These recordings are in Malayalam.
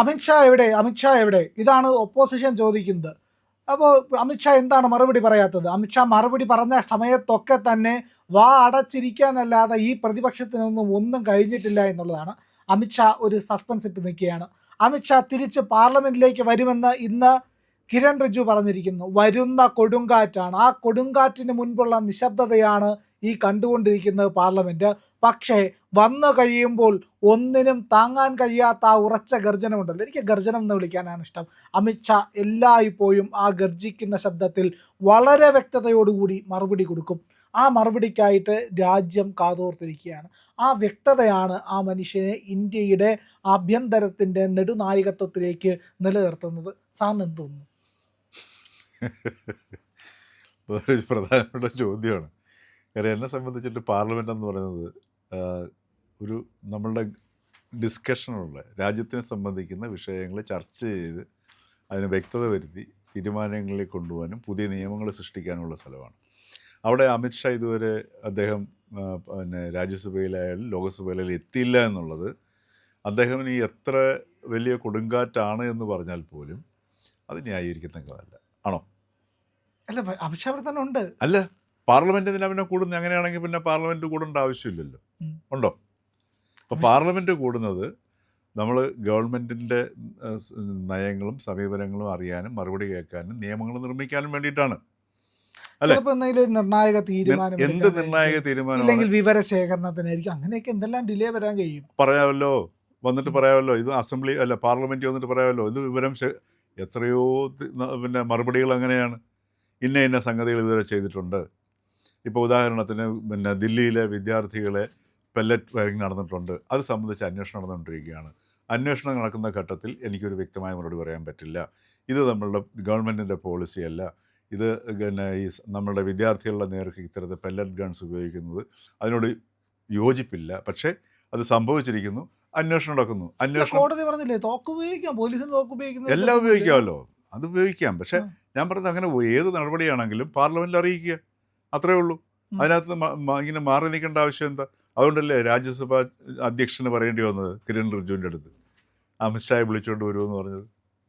അമിത്ഷാ എവിടെ, അമിത്ഷാ എവിടെ, ഇതാണ് ഒപ്പോസിഷൻ ചോദിക്കുന്നത്. അപ്പോൾ അമിത്ഷാ എന്താണ് മറുപടി പറയാത്തത്? അമിത്ഷാ മറുപടി പറഞ്ഞ സമയത്തൊക്കെ തന്നെ വാ അടച്ചിരിക്കാനല്ലാതെ ഈ പ്രതിപക്ഷത്തിനൊന്നും ഒന്നും കഴിഞ്ഞിട്ടില്ല എന്നുള്ളതാണ്. അമിത്ഷാ ഒരു സസ്പെൻസ് ഇട്ട് നിൽക്കുകയാണ്. അമിത്ഷാ തിരിച്ച് പാർലമെന്റിലേക്ക് വരുമെന്ന് ഇന്ന് കിരൺ റിജ്ജു പറഞ്ഞിരിക്കുന്നു. വരുന്ന കൊടുങ്കാറ്റാണ്, ആ കൊടുങ്കാറ്റിന് മുൻപുള്ള നിശബ്ദതയാണ് ഈ കണ്ടുകൊണ്ടിരിക്കുന്നത് പാർലമെന്റ്. പക്ഷേ വന്നു കഴിയുമ്പോൾ ഒന്നിനും താങ്ങാൻ കഴിയാത്ത ആ ഉറച്ച ഗർജനമുണ്ടല്ലോ, എനിക്ക് ഗർജനം എന്ന് വിളിക്കാനാണ് ഇഷ്ടം. അമിത്ഷാ എല്ലായ്പ്പോഴും ആ ഗർജിക്കുന്ന ശബ്ദത്തിൽ വളരെ വ്യക്തതയോടുകൂടി മറുപടി കൊടുക്കും. ആ മറുപടിക്കായിട്ട് രാജ്യം കാതോർത്തിരിക്കുകയാണ്. ആ വ്യക്തതയാണ് ആ മനുഷ്യനെ ഇന്ത്യയുടെ ആഭ്യന്തരത്തിൻ്റെ നെടുനായകത്വത്തിലേക്ക് നിലനിർത്തുന്നത്. സാറിന് എന്ത് തോന്നുന്നു? വേറൊരു പ്രധാനപ്പെട്ട ചോദ്യമാണ്. കാര്യം എന്നെ സംബന്ധിച്ചിട്ട് പാർലമെൻ്റ് എന്ന് പറയുന്നത് ഒരു നമ്മളുടെ ഡിസ്കഷനുള്ള രാജ്യത്തിനെ സംബന്ധിക്കുന്ന വിഷയങ്ങൾ ചർച്ച ചെയ്ത് അതിന് വ്യക്തത വരുത്തി തീരുമാനങ്ങളിൽ കൊണ്ടുപോകാനും പുതിയ നിയമങ്ങൾ സൃഷ്ടിക്കാനുള്ള സ്ഥലമാണ്. അവിടെ അമിത്ഷാ ഇതുവരെ അദ്ദേഹം പിന്നെ രാജ്യസഭയിലായാലും ലോകസഭയിലായാലും എത്തിയില്ല എന്നുള്ളത് അദ്ദേഹത്തിന് ഈ എത്ര വലിയ കൊടുങ്കാറ്റാണ് എന്ന് പറഞ്ഞാൽ പോലും അത് ന്യായീകരിക്കുന്നതല്ല. ആണോ? അല്ല, അമിത്ഷാ അവിടെ തന്നെ ഉണ്ട്. അല്ല, പാർലമെൻറ്റിന് പിന്നെ കൂടുന്നത് അങ്ങനെയാണെങ്കിൽ പിന്നെ പാർലമെൻറ്റ് കൂടേണ്ട ആവശ്യമില്ലല്ലോ. ഉണ്ടോ? അപ്പോൾ പാർലമെൻറ്റ് കൂടുന്നത് നമ്മൾ ഗവൺമെൻറ്റിൻ്റെ നയങ്ങളും സമീപനങ്ങളും അറിയാനും മറുപടി കേൾക്കാനും നിയമങ്ങൾ നിർമ്മിക്കാനും വേണ്ടിയിട്ടാണ്. അല്ലേ? നിർണായക തീരുമാനം, എന്ത് നിർണായക തീരുമാനം, വിവരശേഖരണത്തിനായിരിക്കും, അങ്ങനെയൊക്കെ എന്തെല്ലാം ഡിലേ വരാൻ കഴിയും. പറയാമല്ലോ, വന്നിട്ട് പറയാമല്ലോ, ഇത് അസംബ്ലി അല്ല പാർലമെൻറ്റ് വന്നിട്ട് പറയാമല്ലോ, ഇത് വിവരം എത്രയോ പിന്നെ മറുപടികൾ അങ്ങനെയാണ്. ഇന്ന സംഗതികൾ ഇതുവരെ ചെയ്തിട്ടുണ്ട്. ഇപ്പോൾ ഉദാഹരണത്തിന് പിന്നെ ദില്ലിയിലെ വിദ്യാർത്ഥികളെ പെല്ലറ്റ് ഫയറിംഗ് നടന്നിട്ടുണ്ട്, അത് സംബന്ധിച്ച് അന്വേഷണം നടന്നുകൊണ്ടിരിക്കുകയാണ്. അന്വേഷണം നടക്കുന്ന ഘട്ടത്തിൽ എനിക്കൊരു വ്യക്തമായ മറുപടി പറയാൻ പറ്റില്ല. ഇത് നമ്മളുടെ ഗവൺമെൻറ്റിൻ്റെ പോളിസിയല്ല. ഇത് പിന്നെ ഈ നമ്മളുടെ വിദ്യാർത്ഥികളുടെ നേർക്ക് ഇത്തരത്തിൽ പെല്ലറ്റ് ഗൺസ് ഉപയോഗിക്കുന്നത് അതിനോട് യോജിപ്പില്ല. പക്ഷേ അത് സംഭവിച്ചിരിക്കുന്നു, അന്വേഷണം നടക്കുന്നു. അന്വേഷണം കോടതി പറഞ്ഞില്ലേ തോക്ക് ഉപയോഗിക്കാം, പോലീസിന് തോക്ക് ഉപയോഗിക്കുന്നത് എല്ലാം ഉപയോഗിക്കാമല്ലോ, അത് ഉപയോഗിക്കാം. പക്ഷേ ഞാൻ പറഞ്ഞത് അങ്ങനെ ഏത് നടപടിയാണെങ്കിലും പാർലമെൻറ്റിൽ അറിയിക്കുക, അത്രയേ ഉള്ളൂ. അതിനകത്ത് ഇങ്ങനെ മാറി നിൽക്കേണ്ട ആവശ്യം എന്താ? അതുകൊണ്ടല്ലേ രാജ്യസഭ അധ്യക്ഷന് പറയേണ്ടി വന്നത് കിരൺ റിജ്ജുവിൻ്റെ അടുത്ത് അമിത്ഷായെ വിളിച്ചുകൊണ്ട് വരുമെന്ന് പറഞ്ഞത്,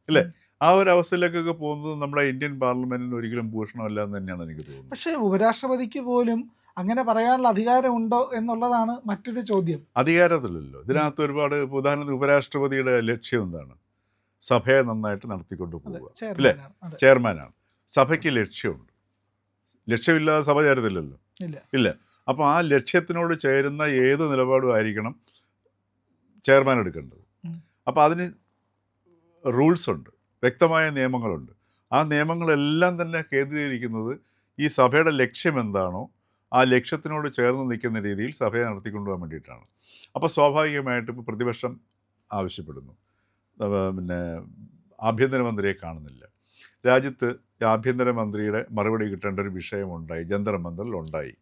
ഇല്ലേ? ആ ഒരു അവസ്ഥയിലേക്കൊക്കെ പോകുന്നത് നമ്മുടെ ഇന്ത്യൻ പാർലമെന്റിന് ഒരിക്കലും ഭൂഷണമല്ല എന്ന് തന്നെയാണ് എനിക്ക് തോന്നുന്നത്. പക്ഷേ ഉപരാഷ്ട്രപതിക്ക് പോലും അങ്ങനെ പറയാനുള്ള അധികാരമുണ്ടോ എന്നുള്ളതാണ് മറ്റൊരു ചോദ്യം. അധികാരത്തിലല്ലോ ഇതിനകത്ത് ഒരുപാട്. ഉദാഹരണത്തിന് ഉപരാഷ്ട്രപതിയുടെ ലക്ഷ്യം എന്താണ്? സഭയെ നന്നായിട്ട് നടത്തിക്കൊണ്ടു പോവുക, അല്ലേ? ചെയർമാനാണ്. സഭയ്ക്ക് ലക്ഷ്യമുണ്ട്. ലക്ഷ്യമില്ലാതെ സഭ ചേരത്തില്ലല്ലോ, ഇല്ല. അപ്പോൾ ആ ലക്ഷ്യത്തിനോട് ചേരുന്ന ഏത് നിലപാടും ആയിരിക്കണം ചെയർമാൻ എടുക്കേണ്ടത്. അപ്പോൾ അതിന് റൂൾസ് ഉണ്ട്, വ്യക്തമായ നിയമങ്ങളുണ്ട്. ആ നിയമങ്ങളെല്ലാം തന്നെ കേന്ദ്രീകരിക്കുന്നത് ഈ സഭയുടെ ലക്ഷ്യം എന്താണോ ആ ലക്ഷ്യത്തിനോട് ചേർന്ന് നിൽക്കുന്ന രീതിയിൽ സഭയെ നടത്തിക്കൊണ്ടുപോകാൻ വേണ്ടിയിട്ടാണ്. അപ്പോൾ സ്വാഭാവികമായിട്ടും ഇപ്പോൾ പ്രതിപക്ഷം ആവശ്യപ്പെടുന്നു, പിന്നെ ആഭ്യന്തരമന്ത്രിയെ കാണുന്നില്ല. രാജ്യത്ത് ആഭ്യന്തരമന്ത്രിയുടെ മറുപടി കിട്ടേണ്ട ഒരു വിഷയമുണ്ടായി, ജന്തർ മന്ദറിൽ ഉണ്ടായി.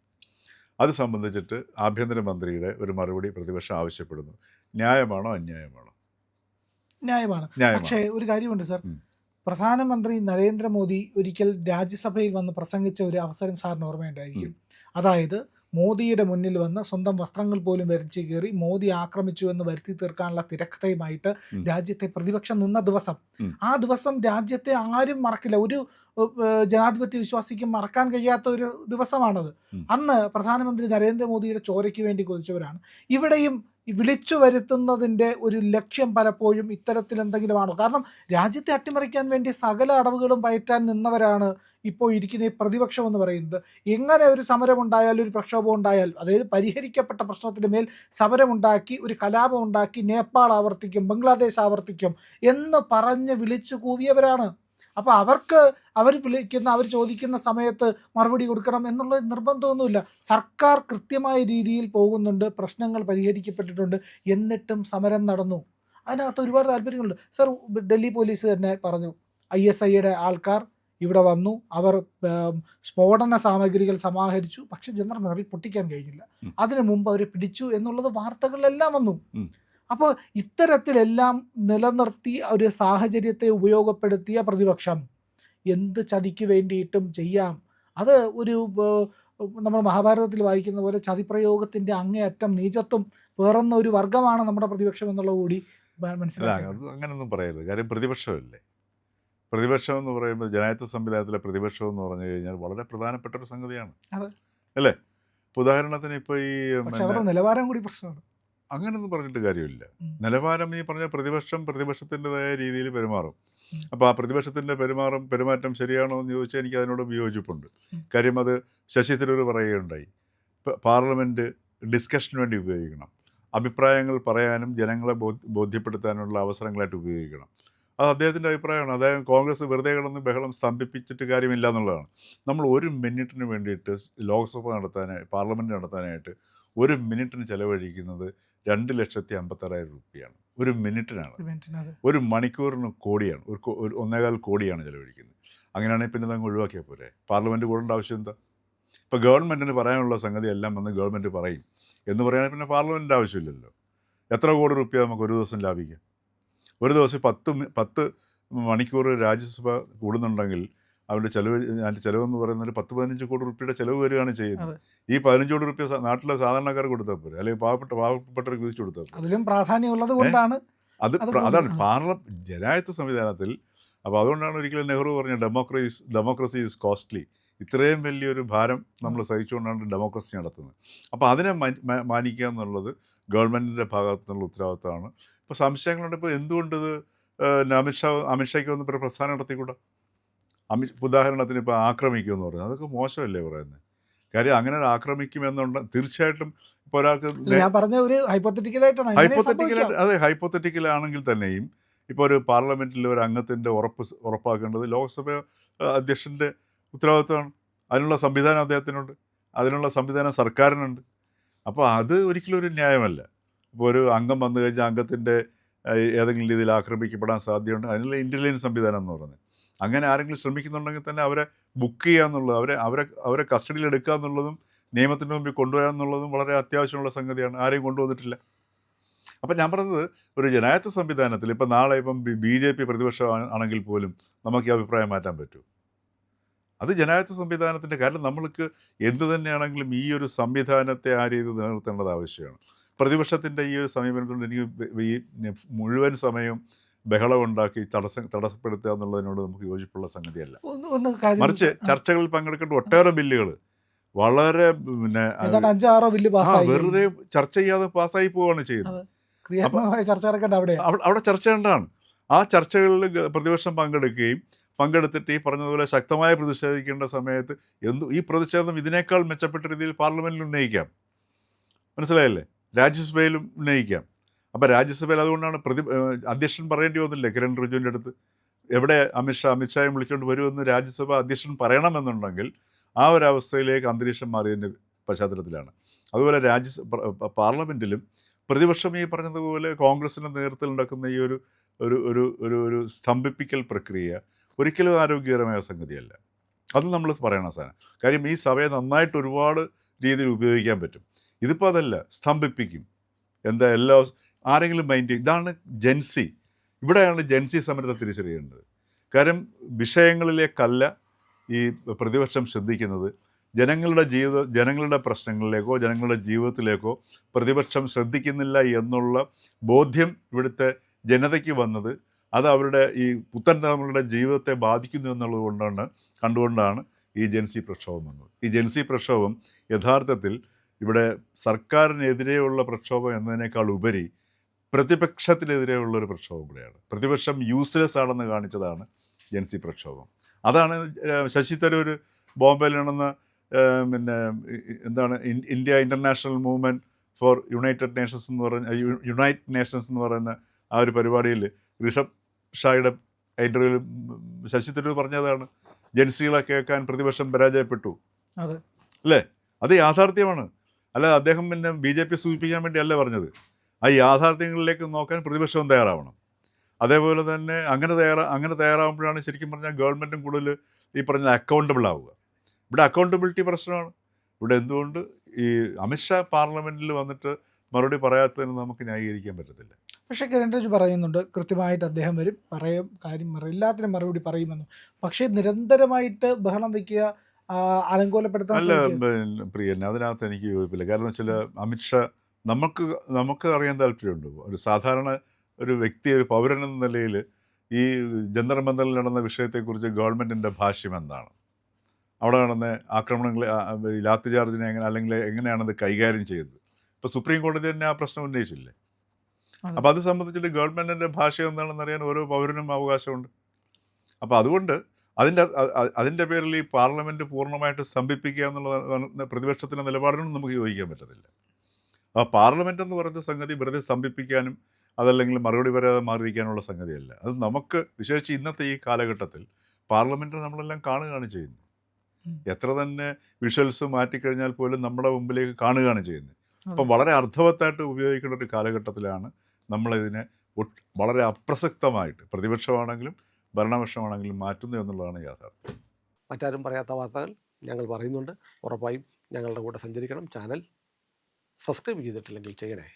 അത് സംബന്ധിച്ചിട്ട് ആഭ്യന്തരമന്ത്രിയുടെ ഒരു മറുപടി പ്രതിപക്ഷം ആവശ്യപ്പെടുന്നു. ന്യായമാണോ അന്യായമാണോ? ന്യായമാണ്. പക്ഷേ ഒരു കാര്യമുണ്ട് സർ, പ്രധാനമന്ത്രി നരേന്ദ്രമോദി ഒരിക്കൽ രാജ്യസഭയിൽ വന്ന് പ്രസംഗിച്ച ഒരു അവസരം സാറിന് ഓർമ്മയുണ്ടായിരിക്കും. അതായത് മോദിയുടെ മുന്നിൽ വന്ന് സ്വന്തം വസ്ത്രങ്ങൾ പോലും വരച്ച് കയറി മോദി ആക്രമിച്ചു എന്ന് വരുത്തി തീർക്കാനുള്ള തിരക്കഥയുമായിട്ട് രാജ്യത്തെ പ്രതിപക്ഷം നിന്ന ദിവസം. ആ ദിവസം രാജ്യത്തെ ആരും മറക്കില്ല, ഒരു ജനാധിപത്യ വിശ്വാസിക്കും മറക്കാൻ കഴിയാത്ത ഒരു ദിവസമാണത്. അന്ന് പ്രധാനമന്ത്രി നരേന്ദ്രമോദിയുടെ ചോരയ്ക്ക് വേണ്ടി കൊതിച്ചവരാണ്. ഇവിടെയും വിളിച്ചു വരുത്തുന്നതിൻ്റെ ഒരു ലക്ഷ്യം പലപ്പോഴും ഇത്തരത്തിൽ എന്തെങ്കിലും ആണോ? കാരണം രാജ്യത്തെ അട്ടിമറിക്കാൻ വേണ്ടി സകല അടവുകളും പയറ്റാൻ നിന്നവരാണ് ഇപ്പോൾ ഇരിക്കുന്ന ഈ പ്രതിപക്ഷം എന്ന് പറയുന്നത്. എങ്ങനെ ഒരു സമരമുണ്ടായാൽ, ഒരു പ്രക്ഷോഭം ഉണ്ടായാൽ, അതായത് പരിഹരിക്കപ്പെട്ട പ്രശ്നത്തിന് മേൽ സമരമുണ്ടാക്കി ഒരു കലാപം ഉണ്ടാക്കി നേപ്പാൾ ആവർത്തിക്കും, ബംഗ്ലാദേശ് ആവർത്തിക്കും എന്ന് പറഞ്ഞ് വിളിച്ചു കൂവിയവരാണ്. അപ്പോൾ അവർ ചോദിക്കുന്ന സമയത്ത് മറുപടി കൊടുക്കണം എന്നുള്ള നിർബന്ധമൊന്നുമില്ല. സർക്കാർ കൃത്യമായ രീതിയിൽ പോകുന്നുണ്ട്, പ്രശ്നങ്ങൾ പരിഹരിക്കപ്പെട്ടിട്ടുണ്ട്, എന്നിട്ടും സമരം നടന്നു. അതിനകത്ത് ഒരുപാട് താല്പര്യങ്ങളുണ്ട് സർ. ഡൽഹി പോലീസ് തന്നെ പറഞ്ഞു, ISIയുടെ ആൾക്കാർ ഇവിടെ വന്നു, അവർ സ്ഫോടന സാമഗ്രികൾ സമാഹരിച്ചു, പക്ഷെ ജന്തർ മന്ദറിൽ പൊട്ടിക്കാൻ കഴിഞ്ഞില്ല. അതിനു മുമ്പ് അവരെ പിടിച്ചു എന്നുള്ളത് വാർത്തകളിലെല്ലാം വന്നു. അപ്പോൾ ഇത്തരത്തിലെല്ലാം നിലനിർത്തി ഒരു സാഹചര്യത്തെ ഉപയോഗപ്പെടുത്തിയ പ്രതിപക്ഷം എന്ത് ചതിക്ക് വേണ്ടിയിട്ടും ചെയ്യാം. അത് ഒരു നമ്മൾ മഹാഭാരതത്തിൽ വായിക്കുന്ന പോലെ ചതിപ്രയോഗത്തിൻ്റെ അങ്ങേയറ്റം നീചത്വം പേറുന്ന ഒരു വർഗമാണ് നമ്മുടെ പ്രതിപക്ഷം എന്നുള്ളത് കൂടി അല്ല മനസ്സിലാക്കുന്നത്. അത് അങ്ങനെയൊന്നും പറയരുത്. കാര്യം പ്രതിപക്ഷമല്ലേ. പ്രതിപക്ഷം എന്ന് പറയുമ്പോൾ ജനാധിപത്യ സംവിധാനത്തിലെ പ്രതിപക്ഷം എന്ന് പറഞ്ഞു കഴിഞ്ഞാൽ വളരെ പ്രധാനപ്പെട്ട ഒരു സംഗതിയാണ്. അതെ. അല്ലേ? ഇപ്പോൾ ഉദാഹരണത്തിന് ഇപ്പോൾ ഈ പക്ഷെ അവരുടെ നിലവാരം കൂടി പ്രശ്നമാണ്. അങ്ങനൊന്നും പറഞ്ഞിട്ട് കാര്യമില്ല. ഉം. നിലവാരം ഈ പറഞ്ഞ പ്രതിപക്ഷം പ്രതിപക്ഷത്തിൻ്റെതായ രീതിയിൽ പെരുമാറും. ഉം. അപ്പോൾ ആ പ്രതിപക്ഷത്തിൻ്റെ പെരുമാറ്റം ശരിയാണോ എന്ന് ചോദിച്ചാൽ എനിക്ക് അതിനോട് വിയോജിപ്പുണ്ട്. ഉം. കാര്യം അത് ശശി തരൂർ പറയുകയുണ്ടായി. പാർലമെൻറ്റ് ഡിസ്കഷന് വേണ്ടി ഉപയോഗിക്കണം. അഭിപ്രായങ്ങൾ പറയാനും ജനങ്ങളെ ബോധ്യപ്പെടുത്താനുള്ള അവസരങ്ങളായിട്ട് ഉപയോഗിക്കണം. അത് അദ്ദേഹത്തിൻ്റെ അഭിപ്രായമാണ്. അദ്ദേഹം കോൺഗ്രസ് വെറുതെ കിടന്ന് ബഹളം സ്തംഭിപ്പിച്ചിട്ട് കാര്യമില്ല എന്നുള്ളതാണ്. നമ്മൾ 1 മിനിറ്റിന് വേണ്ടിയിട്ട് ലോക്സഭ പാർലമെൻറ്റ് നടത്താനായിട്ട് 1 മിനിറ്റിന് ചിലവഴിക്കുന്നത് 2,56,000 രൂപയാണ്. 1 മിനിറ്റിനാണ്. ഒരു മിനിറ്റിന് അതെ. 1 മണിക്കൂറിന് കോടിയാണ്. ഒരു 1.25 കോടിയാണ് ചിലവഴിക്കുന്നത്. അങ്ങനെയാണെങ്കിൽ പിന്നെ അതങ്ങ് ഒഴിവാക്കിയാൽ പോരെ. പാർലമെൻറ്റ് കൂടേണ്ട ആവശ്യം എന്താ? ഇപ്പോൾ ഗവൺമെൻറ്റിന് പറയാനുള്ള സംഗതി എല്ലാം വന്ന് ഗവൺമെൻറ് പറയും എന്ന് പറയുകയാണെങ്കിൽ പിന്നെ പാർലമെൻറ്റിൻ്റെ ആവശ്യമില്ലല്ലോ. എത്ര കോടി രൂപ നമുക്ക് ഒരു ദിവസം ലാഭിക്കാം? ഒരു ദിവസം 10 മണിക്കൂർ രാജ്യസഭ കൂടുന്നുണ്ടെങ്കിൽ അതിൻ്റെ ചിലവെന്ന് പറയുന്നത് 10-15 കോടി രൂപയുടെ ചിലവ് വരികയാണ് ചെയ്യുന്നത്. ഈ 15 കോടി രൂപ നാട്ടിലെ സാധാരണക്കാർക്ക് കൊടുത്താൽ പോരെ, അല്ലെങ്കിൽ പാവപ്പെട്ടവർക്ക് വിധിച്ചു കൊടുത്താൽ പോരെ. അതിലും പ്രാധാന്യമുള്ളത് കൊണ്ടാണ് അതാണ് ജനാധിപത്യ സംവിധാനത്തിൽ. അപ്പോൾ അതുകൊണ്ടാണ് ഒരിക്കലും നെഹ്റു പറഞ്ഞ ഡെമോക്രസി ഈസ് കോസ്റ്റ്ലി. ഇത്രയും വലിയൊരു ഭാരം നമ്മൾ സഹിച്ചുകൊണ്ടാണ് ഡെമോക്രസി നടത്തുന്നത്. അപ്പോൾ അതിനെ മാനിക്കുക എന്നുള്ളത് ഗവൺമെൻറ്റിൻ്റെ ഭാഗത്തു നിന്നുള്ള ഉത്തരവാദിത്തമാണ്. ഇപ്പോൾ സംശയങ്ങളുണ്ട്. ഇപ്പോൾ എന്തുകൊണ്ട് ഇത് അമിത്ഷായ്ക്ക് വന്ന് ഇപ്പോൾ പ്രസ്ഥാനം നടത്തിക്കൂടാ? ഉദാഹരണത്തിന് ഇപ്പോൾ ആക്രമിക്കുമെന്ന് പറയുന്നത് അതൊക്കെ മോശമല്ലേ പറയുന്നത്? കാര്യം അങ്ങനെ ആക്രമിക്കുമെന്നുണ്ട് തീർച്ചയായിട്ടും. ഇപ്പോൾ ഒരാൾക്ക് ഞാൻ പറഞ്ഞ ഒരു ഹൈപ്പോത്തറ്റിക്കലായിട്ടാണ്. അതെ, ഹൈപ്പോത്തറ്റിക്കലാണെങ്കിൽ തന്നെയും ഇപ്പോൾ ഒരു പാർലമെൻറ്റിൽ ഒരു അംഗത്തിൻ്റെ ഉറപ്പാക്കേണ്ടത് ലോക്സഭ അധ്യക്ഷൻ്റെ ഉത്തരവാദിത്തമാണ്. അതിനുള്ള സംവിധാനം അദ്ദേഹത്തിനുണ്ട്, അതിനുള്ള സംവിധാനം സർക്കാരിനുണ്ട്. അപ്പോൾ അത് ഒരിക്കലും ഒരു ന്യായമല്ല. ഇപ്പോൾ ഒരു അംഗം വന്നു കഴിഞ്ഞാൽ അംഗത്തിൻ്റെ ഏതെങ്കിലും രീതിയിൽ ആക്രമിക്കപ്പെടാൻ സാധ്യതയുണ്ട്. അതിനുള്ള ഇൻ്റലിജൻസ് സംവിധാനം എന്ന് പറയുന്നത്. അങ്ങനെ ആരെങ്കിലും ശ്രമിക്കുന്നുണ്ടെങ്കിൽ തന്നെ അവരെ ബുക്ക് ചെയ്യുക എന്നുള്ളത്, അവരെ കസ്റ്റഡിയിൽ എടുക്കുക എന്നുള്ളതും നിയമത്തിൻ്റെ മുമ്പിൽ കൊണ്ടുവരിക എന്നുള്ളതും വളരെ അത്യാവശ്യമുള്ള സംഗതിയാണ്. ആരെയും കൊണ്ടുവന്നിട്ടില്ല. അപ്പം ഞാൻ പറഞ്ഞത് ഒരു ജനാധിപത്യ സംവിധാനത്തിൽ ഇപ്പം നാളെ BJP പ്രതിപക്ഷം ആണെങ്കിൽ പോലും നമുക്ക് ഈ അഭിപ്രായം മാറ്റാൻ പറ്റുമോ? അത് ജനാധിപത്യ സംവിധാനത്തിൻ്റെ കാര്യം. നമ്മൾക്ക് എന്തു തന്നെയാണെങ്കിലും ഈ ഒരു സംവിധാനത്തെ ആ രീതി നിലനിർത്തേണ്ടത് ആവശ്യമാണ്. പ്രതിപക്ഷത്തിൻ്റെ ഈ ഒരു സമീപനത്തോട് എനിക്ക് ഈ മുഴുവൻ സമയം ബഹളമുണ്ടാക്കി തടസ്സപ്പെടുത്തുക എന്നുള്ളതിനോട് നമുക്ക് യോജിപ്പുള്ള സംഗതിയല്ല. മറിച്ച് ചർച്ചകളിൽ പങ്കെടുക്കേണ്ട ഒട്ടേറെ ബില്ലുകൾ വളരെ വെറുതെ ചർച്ച ചെയ്യാതെ പാസ്സായി പോവുകയാണ് ചെയ്യുന്നത്. അവിടെ ചർച്ച ചെയ്യേണ്ടതാണ്. ആ ചർച്ചകളിൽ പ്രതിപക്ഷം പങ്കെടുത്തിട്ട് ഈ പറഞ്ഞതുപോലെ ശക്തമായി പ്രതിഷേധിക്കേണ്ട സമയത്ത് ഈ പ്രതിഷേധം ഇതിനേക്കാൾ മെച്ചപ്പെട്ട രീതിയിൽ പാർലമെൻറ്റിൽ ഉന്നയിക്കാം. മനസ്സിലായല്ലേ? രാജ്യസഭയിലും ഉന്നയിക്കാം. അപ്പോൾ രാജ്യസഭയിൽ അതുകൊണ്ടാണ് അധ്യക്ഷൻ പറയേണ്ടി വന്നില്ലേ കിരൺ റിജിജുവിൻ്റെ അടുത്ത്? എവിടെ അമിത്ഷായെ വിളിച്ചുകൊണ്ട് വരുമെന്ന് രാജ്യസഭ അധ്യക്ഷൻ പറയണമെന്നുണ്ടെങ്കിൽ ആ ഒരു അവസ്ഥയിലേക്ക് അന്തരീക്ഷം മാറിയതിൻ്റെ പശ്ചാത്തലത്തിലാണ്. അതുപോലെ പാർലമെൻറ്റിലും പ്രതിപക്ഷം ഈ പറഞ്ഞതുപോലെ കോൺഗ്രസിൻ്റെ നേതൃത്വത്തിൽ നടക്കുന്ന ഈ ഒരു സ്തംഭിപ്പിക്കൽ പ്രക്രിയ ഒരിക്കലും ആരോഗ്യകരമായ സംഗതിയല്ല. അത് നമ്മൾ പറയണ സാധനം. കാര്യം ഈ സഭയെ നന്നായിട്ട് ഒരുപാട് രീതിയിൽ ഉപയോഗിക്കാൻ പറ്റും. ഇതിപ്പോൾ അതല്ല, സ്തംഭിപ്പിക്കും. ആരെങ്കിലും മൈൻഡ് ഇതാണ് ജൻസി. ഇവിടെയാണ് ജൻസി സമരത്തെ തിരിച്ചറിയേണ്ടത്. കാര്യം വിഷയങ്ങളിലേക്കല്ല ഈ പ്രതിപക്ഷം ശ്രദ്ധിക്കുന്നത്. ജനങ്ങളുടെ പ്രശ്നങ്ങളിലേക്കോ ജനങ്ങളുടെ ജീവിതത്തിലേക്കോ പ്രതിപക്ഷം ശ്രദ്ധിക്കുന്നില്ല എന്നുള്ള ബോധ്യം ഇവിടുത്തെ ജനതയ്ക്ക് വന്നത് അത് അവരുടെ ഈ പുത്തൻ തലമുറയുടെ ജീവിതത്തെ ബാധിക്കുന്നു എന്നുള്ളത് കണ്ടുകൊണ്ടാണ് ഈ ജൻസി പ്രക്ഷോഭം വന്നത്. ഈ ജൻസി പ്രക്ഷോഭം യഥാർത്ഥത്തിൽ ഇവിടെ സർക്കാരിനെതിരെയുള്ള പ്രക്ഷോഭം എന്നതിനേക്കാൾ ഉപരി പ്രതിപക്ഷത്തിനെതിരെയുള്ളൊരു പ്രക്ഷോഭം കൂടെയാണ്. പ്രതിപക്ഷം യൂസ്ലെസ് ആണെന്ന് കാണിച്ചതാണ് ജൻസി പ്രക്ഷോഭം. അതാണ് ശശി തരൂർ ബോംബെയിൽ നടന്ന India international movement four United Nations എന്ന് പറയുന്ന ആ ഒരു പരിപാടിയിൽ ഋഷഭ് ഷായുടെ ഇൻ്റർവ്യൂവിൽ ശശി തരൂർ പറഞ്ഞതാണ് ജൻസികളെ കേൾക്കാൻ പ്രതിപക്ഷം പരാജയപ്പെട്ടു. അല്ലേ? അത് യാഥാർത്ഥ്യമാണ്. അല്ലാതെ അദ്ദേഹം BJP സൂചിപ്പിക്കാൻ വേണ്ടിയല്ല പറഞ്ഞത്. ആ യാഥാർത്ഥ്യങ്ങളിലേക്ക് നോക്കാൻ പ്രതിപക്ഷവും തയ്യാറാവണം. അതേപോലെ തന്നെ അങ്ങനെ തയ്യാറാവുമ്പോഴാണ് ശരിക്കും പറഞ്ഞാൽ ഗവൺമെൻറ്റും കൂടുതൽ ഈ പറഞ്ഞ അക്കൗണ്ടബിൾ ആവുക. ഇവിടെ അക്കൗണ്ടബിലിറ്റി പ്രശ്നമാണ്. ഇവിടെ എന്തുകൊണ്ട് ഈ അമിത്ഷാ പാർലമെൻറ്റിൽ വന്നിട്ട് മറുപടി പറയാത്തതിന് നമുക്ക് ന്യായീകരിക്കാൻ പറ്റത്തില്ല. പക്ഷേ കിരൺ റിജിജു പറയുന്നുണ്ട് കൃത്യമായിട്ട് അദ്ദേഹം വരും, എല്ലാത്തിനും മറുപടി പറയുമെന്ന്. പക്ഷേ നിരന്തരമായിട്ട് ബഹളം വയ്ക്കുക, അലങ്കോലപ്പെടുത്താൻ അല്ല പ്രിയൻ, അതിനകത്ത് എനിക്ക് യോജിപ്പില്ല. കാരണം വെച്ചാൽ അമിത്ഷാ നമുക്ക് അറിയാൻ താല്പര്യമുണ്ട്. ഒരു സാധാരണ ഒരു വ്യക്തി, ഒരു പൗരൻ എന്ന നിലയിൽ ഈ ജന്തർ മന്ദറിൽ നടന്ന വിഷയത്തെക്കുറിച്ച് ഗവൺമെൻറ്റിൻ്റെ ഭാഷ്യം എന്താണ്? അവിടെ നടന്ന ആക്രമണങ്ങൾ, ലാത്തി ചാർജിനെ എങ്ങനെ, അല്ലെങ്കിൽ എങ്ങനെയാണത് കൈകാര്യം ചെയ്തത്? ഇപ്പോൾ സുപ്രീം കോടതി തന്നെ ആ പ്രശ്നം ഉന്നയിച്ചില്ലേ? അപ്പോൾ അത് സംബന്ധിച്ചിട്ട് ഗവൺമെൻറ്റിൻ്റെ ഭാഷ എന്താണെന്ന് അറിയാൻ ഓരോ പൗരനും അവകാശമുണ്ട്. അപ്പോൾ അതുകൊണ്ട് അതിൻ്റെ പേരിൽ ഈ പാർലമെൻറ്റ് പൂർണ്ണമായിട്ട് സ്തംഭിപ്പിക്കുക എന്നുള്ള പ്രതിപക്ഷത്തിൻ്റെ നിലപാടിനൊന്നും നമുക്ക് യോജിക്കാൻ പറ്റത്തില്ല. ആ പാർലമെൻ്റ് എന്ന് പറയുന്ന സംഗതി വെറുതെ സ്തംഭിപ്പിക്കാനും അതല്ലെങ്കിൽ മറുപടി വരാതെ മാറിയിരിക്കാനുള്ള സംഗതിയല്ല. അത് നമുക്ക് വിശേഷിച്ച് ഇന്നത്തെ ഈ കാലഘട്ടത്തിൽ പാർലമെൻറ്റ് നമ്മളെല്ലാം കാണുകയാണ് ചെയ്യുന്നത്. എത്ര തന്നെ വിഷ്വൽസ് മാറ്റിക്കഴിഞ്ഞാൽ പോലും നമ്മുടെ മുമ്പിലേക്ക് കാണുകയാണ് ചെയ്യുന്നത്. അപ്പം വളരെ അർത്ഥവത്തായിട്ട് ഉപയോഗിക്കേണ്ട ഒരു കാലഘട്ടത്തിലാണ് നമ്മളിതിനെ വളരെ അപ്രസക്തമായിട്ട് പ്രതിപക്ഷമാണെങ്കിലും ഭരണപക്ഷമാണെങ്കിലും മാറ്റുന്നു എന്നുള്ളതാണ് യാഥാർത്ഥ്യം. മറ്റാരും പറയാത്ത വാർത്തകൾ ഞങ്ങൾ പറയുന്നുണ്ട്. ഉറപ്പായും ഞങ്ങളുടെ കൂടെ സഞ്ചരിക്കണം. ചാനൽ സബ്സ്ക്രൈബ് ചെയ്തിട്ടില്ലെങ്കിൽ ചെയ്യണേ.